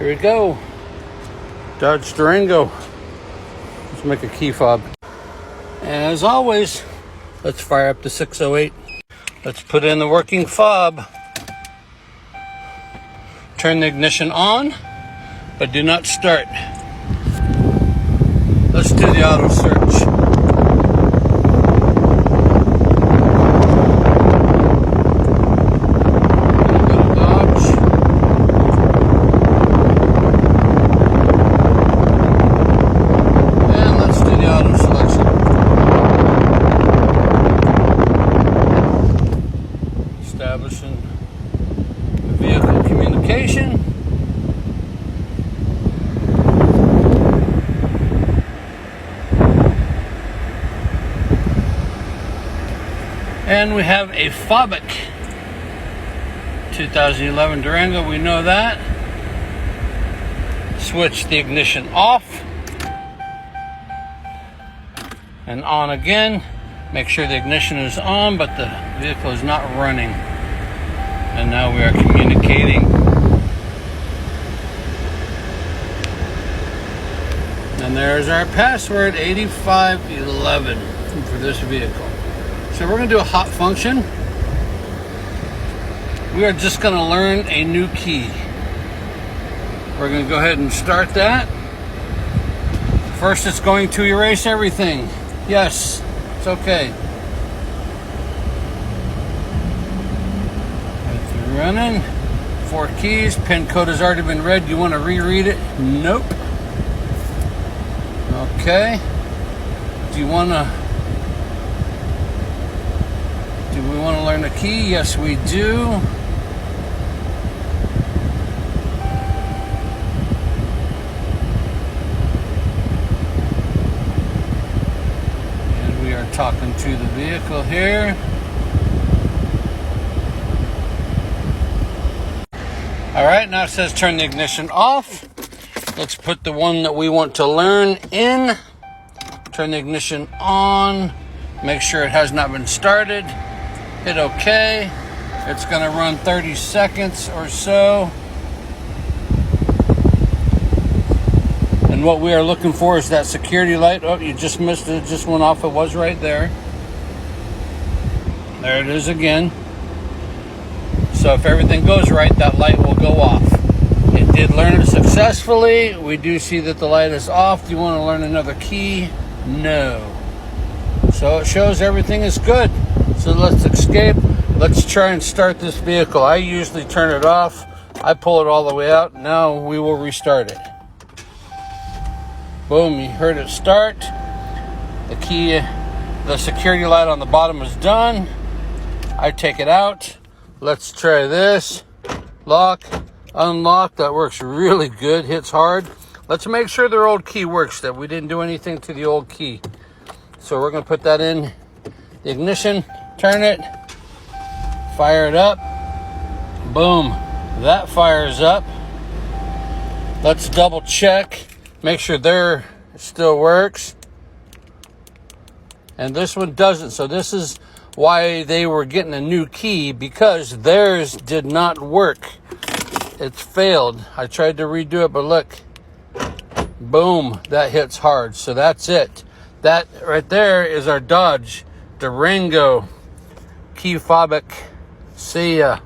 Here we go. Dodge Durango. Let's make a key fob. And as always, let's fire up the 608. Let's put in the working fob. Turn the ignition on, but do not start. Let's do the auto search. Establishing vehicle communication. And we have a FOBIK 2011 Durango, we know that. Switch the ignition off and on again. Make sure the ignition is on, but the vehicle is not running. And now we are communicating. And there's our password, 8511 for this vehicle. So we're going to do a hot function. We are just going to learn a new key. We're going to go ahead and start that. First, it's going to erase everything. Yes. It's okay. It's running. 4 keys. Pin code has already been read. You want to reread it? Nope. Okay. Do we want to learn the key? Yes, we do. Talking to the vehicle here. All right, now it says turn the ignition off. Let's put the one that we want to learn in. Turn the ignition on. Make sure it has not been started. Hit OK. It's going to run 30 seconds or so. And what we are looking for is that security light. Oh, you just missed it. It just went off. It was right there. There it is again. So if everything goes right, that light will go off. It did learn it successfully. We do see that the light is off. Do you want to learn another key? No. So it shows everything is good. So let's escape. Let's try and start this vehicle. I usually turn it off. I pull it all the way out. Now we will restart it. Boom, you heard it start. The security light on the bottom is done. I take it out. Let's try this. Lock, unlock, that works really good, hits hard. Let's make sure their old key works, that we didn't do anything to the old key. So we're gonna put that in the ignition, turn it, fire it up. Boom, that fires up. Let's double check. Make sure there still works. And this one doesn't. So this is why they were getting a new key, because theirs did not work. It's failed. I tried to redo it, but look. Boom. That hits hard. So that's it. That right there is our Dodge Durango key FOBIK. See ya.